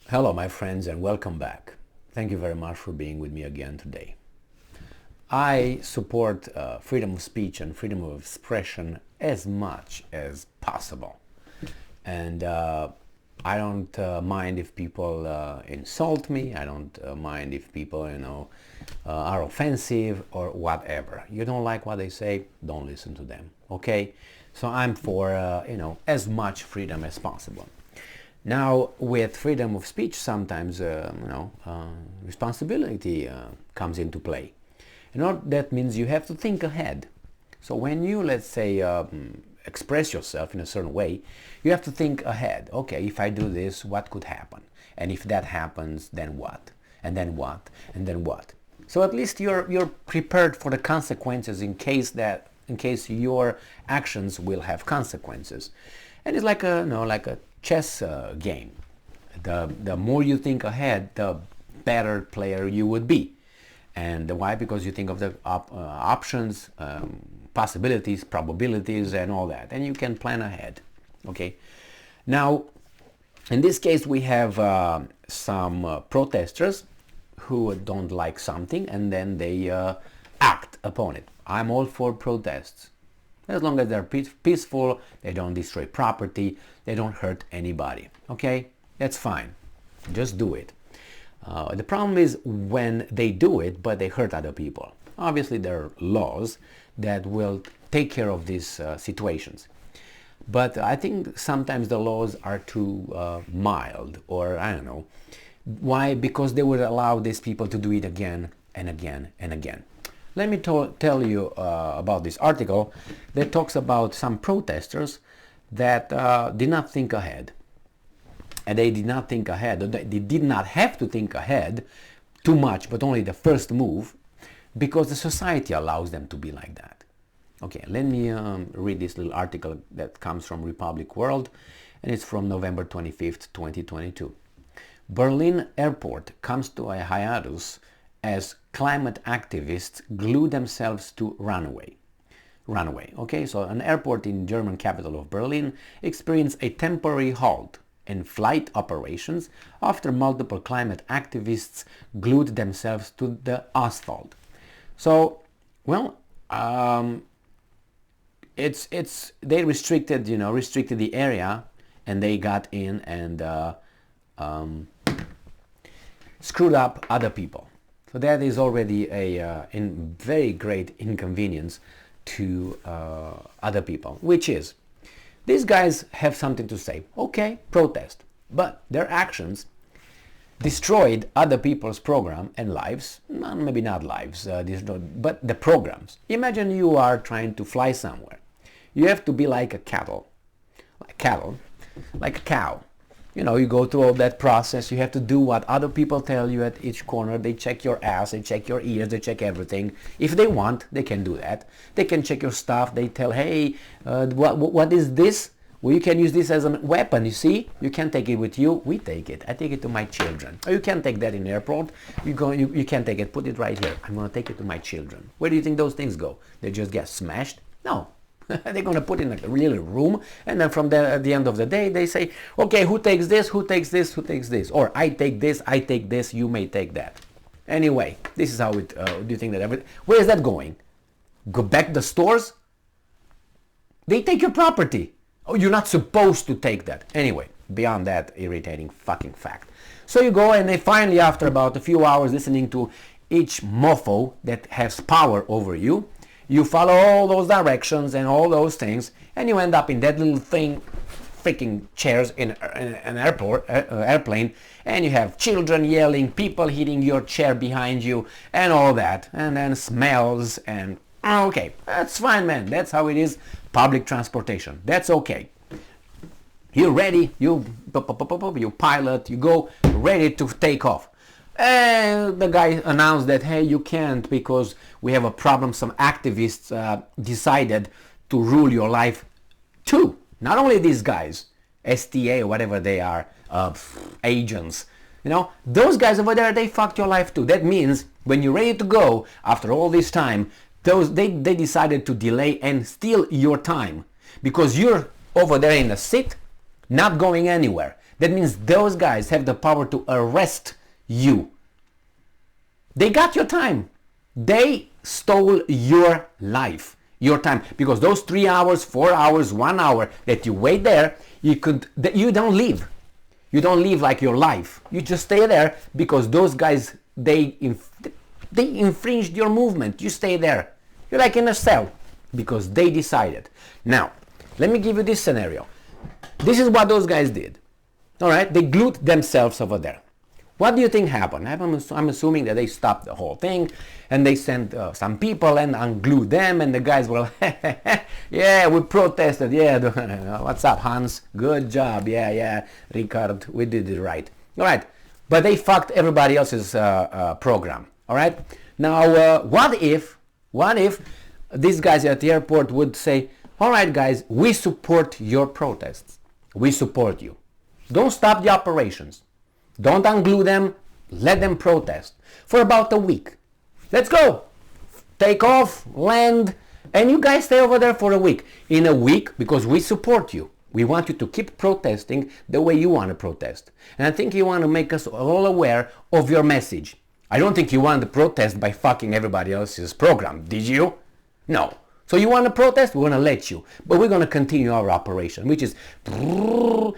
Hello, my friends, and welcome back. Thank you very much for being with me again today. I support freedom of speech and freedom of expression as much as possible. And I don't mind if people insult me. I don't mind if people, are offensive or whatever. You don't like what they say, don't listen to them, okay? So I'm for, as much freedom as possible. Now, with freedom of speech, sometimes, responsibility comes into play. That means you have to think ahead. So when you, let's say, express yourself in a certain way, you have to think ahead. Okay, if I do this, what could happen? And if that happens, then what? And then what? And then what? So at least you're prepared for the consequences in case your actions will have consequences. And it's like a chess game. The more you think ahead, the better player you would be. And why? Because you think of the options, possibilities, probabilities, and all that, and you can plan ahead. Okay. Now, in this case, we have some protesters who don't like something, and then they act upon it. I'm all for protests. As long as they're peaceful, they don't destroy property, they don't hurt anybody. Okay? That's fine. Just do it. The problem is when they do it, but they hurt other people. Obviously, there are laws that will take care of these situations. But I think sometimes the laws are too mild, or I don't know. Why? Because they would allow these people to do it again and again and again. Let me tell you about this article that talks about some protesters that did not think ahead. And they did not think ahead. They did not have to think ahead too much, but only the first move, because the society allows them to be like that. Okay, let me read this little article that comes from Republic World, and it's from November 25th, 2022. Berlin airport comes to a hiatus as climate activists glue themselves to runway. Okay, so an airport in German capital of Berlin experienced a temporary halt in flight operations after multiple climate activists glued themselves to the asphalt. So, well, they restricted the area, and they got in and screwed up other people. So that is already a very great inconvenience to other people, which is, these guys have something to say. Okay, protest. But their actions destroyed other people's program and lives. Maybe not lives, but the programs. Imagine you are trying to fly somewhere. You have to be like a cow. You go through all that process. You have to do what other people tell you at each corner. They check your ass, they check your ears, they check everything. If they want, they can do that. They can check your stuff. They tell, hey, what is this? Well, you can use this as a weapon, you see? You can't take it with you. We take it. I take it to my children. Or you can't take that in the airport. You can't take it. Put it right here. I'm going to take it to my children. Where do you think those things go? They just get smashed? No. They're going to put it in a real room, and then from there, at the end of the day, they say, okay, who takes this, who takes this, who takes this? Or I take this, you may take that. Anyway, this is how it, do you think that where is that going? Go back to the stores? They take your property. Oh, you're not supposed to take that. Anyway, beyond that irritating fucking fact. So you go, and they finally, after about a few hours listening to each mofo that has power over you, you follow all those directions and all those things, and you end up in that little thing, freaking chairs in an airplane, and you have children yelling, people hitting your chair behind you, and all that, and then smells, and okay, that's fine, man. That's how it is. Public transportation. That's okay. You're ready. You pilot. You go ready to take off. And the guy announced that, hey, you can't because we have a problem. Some activists decided to rule your life too. Not only these guys, STA or whatever they are, agents. Those guys over there, they fucked your life too. That means when you're ready to go, after all this time, they decided to delay and steal your time because you're over there in a seat not going anywhere. That means those guys have the power to arrest you. They got your time. They stole your life, your time, because those 3 hours, 4 hours, 1 hour that you wait there, you don't leave. You don't live like your life. You just stay there because those guys, they infringed your movement. You stay there. You're like in a cell because they decided. Now, let me give you this scenario. This is what those guys did. All right, they glued themselves over there. What do you think happened? I'm assuming that they stopped the whole thing and they sent some people and unglued them, and the guys were like, yeah, we protested. Yeah, what's up, Hans? Good job. Yeah, Ricard, we did it right. All right, but they fucked everybody else's program. All right, now what if these guys at the airport would say, all right, guys, we support your protests. We support you. Don't stop the operations. Don't unglue them. Let them protest for about a week. Let's go. Take off, land, and you guys stay over there for a week. In a week, because we support you. We want you to keep protesting the way you want to protest. And I think you want to make us all aware of your message. I don't think you want to protest by fucking everybody else's program. Did you? No. So you want to protest? We're going to let you. But we're going to continue our operation, which is, you know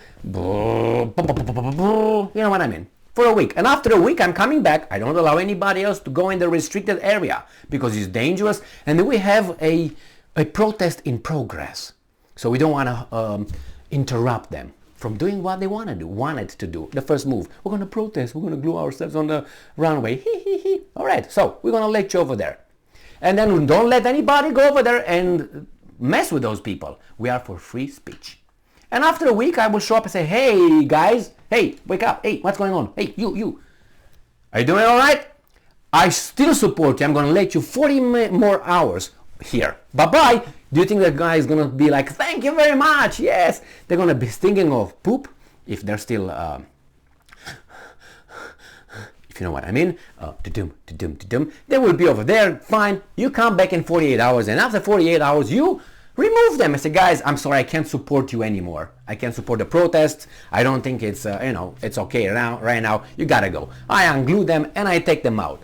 what I mean, for a week. And after a week, I'm coming back. I don't allow anybody else to go in the restricted area because it's dangerous. And then we have a protest in progress. So we don't want to interrupt them from doing what they wanted to do. The first move. We're going to protest. We're going to glue ourselves on the runway. All right. So we're going to let you over there. And then don't let anybody go over there and mess with those people. We are for free speech. And after a week, I will show up and say, hey, guys, hey, wake up. Hey, what's going on? Hey, you. Are you doing all right? I still support you. I'm going to let you 40 more hours here. Bye-bye. Do you think the guy is going to be like, thank you very much? Yes. They're going to be thinking of poop if they're still... you know what I mean, they will be over there, fine. You come back in 48 hours, and after 48 hours, you remove them and say, guys, I'm sorry, I can't support you anymore. I can't support the protests. I don't think it's, it's okay right now. You gotta go. I unglue them and I take them out.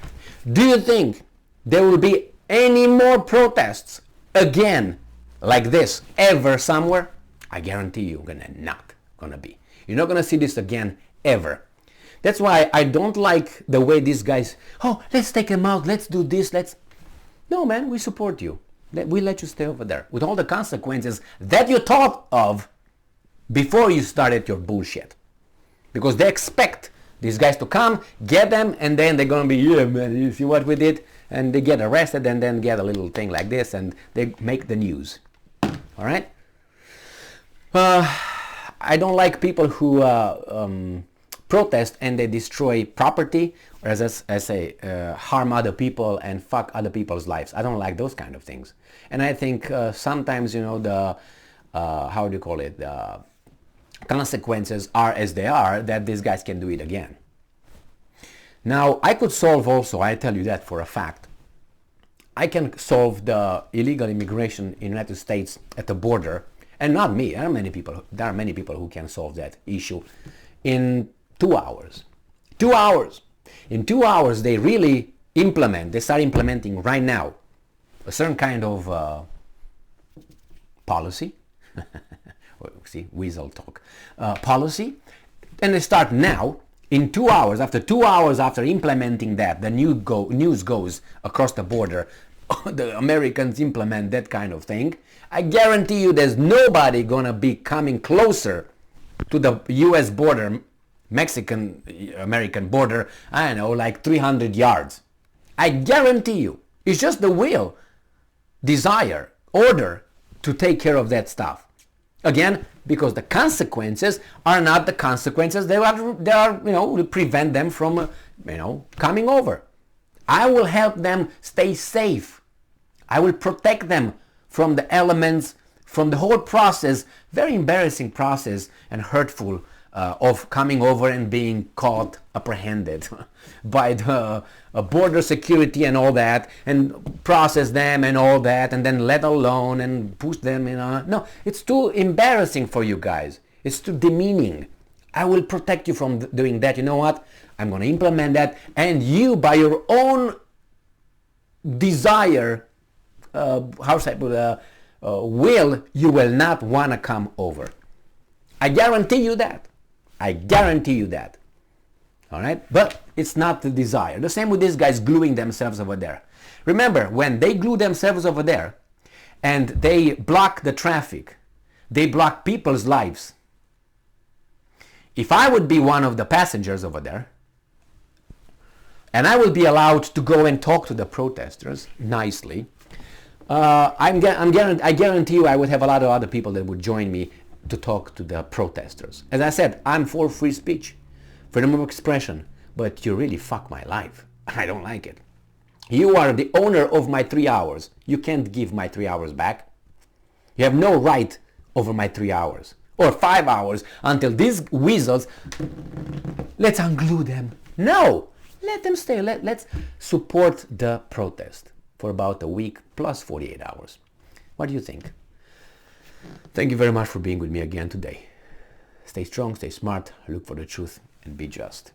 Do you think there will be any more protests again like this ever somewhere? I guarantee you, not gonna be. You're not gonna see this again ever. That's why I don't like the way these guys, oh, let's take them out, let's do this, No, man, we support you. We let you stay over there with all the consequences that you thought of before you started your bullshit. Because they expect these guys to come, get them, and then they're going to be, yeah, man, you see what we did? And they get arrested and then get a little thing like this and they make the news. All right? I don't like people who... protest and they destroy property, or as I say, harm other people and fuck other people's lives. I don't like those kind of things. And I think sometimes, the, how do you call it, the consequences are as they are, that these guys can do it again. Now, I could solve also, I tell you that for a fact, I can solve the illegal immigration in the United States at the border, and not me, there are many people who can solve that issue in 2 hours. 2 hours. In 2 hours, they start implementing right now a certain kind of policy. See, weasel talk. Policy. And they start now, in 2 hours, after 2 hours after implementing that, the news goes across the border, the Americans implement that kind of thing. I guarantee you there's nobody gonna be coming closer to the US border, Mexican-American border, I don't know, like 300 yards. I guarantee you. It's just the will, desire, order to take care of that stuff. Again, because the consequences are not the consequences. They are will prevent them from, coming over. I will help them stay safe. I will protect them from the elements, from the whole process, very embarrassing process and hurtful of coming over and being caught, apprehended by the border security and all that, and process them and all that, and then let alone and push them in. No, it's too embarrassing for you guys. It's too demeaning. I will protect you from doing that. You know what? I'm going to implement that, and you, by your own desire, will, you will not want to come over. I guarantee you that. I guarantee you that. All right? But it's not the desire. The same with these guys gluing themselves over there. Remember, when they glue themselves over there and they block the traffic, they block people's lives. If I would be one of the passengers over there, and I will be allowed to go and talk to the protesters nicely, I guarantee you I would have a lot of other people that would join me to talk to the protesters. As I said, I'm for free speech, freedom of expression, but you really fuck my life. I don't like it. You are the owner of my 3 hours. You can't give my 3 hours back. You have no right over my 3 hours or 5 hours until these weasels, let's unglue them. No, let them stay. Let's support the protest for about a week plus 48 hours. What do you think? Thank you very much for being with me again today. Stay strong, stay smart, look for the truth, and be just.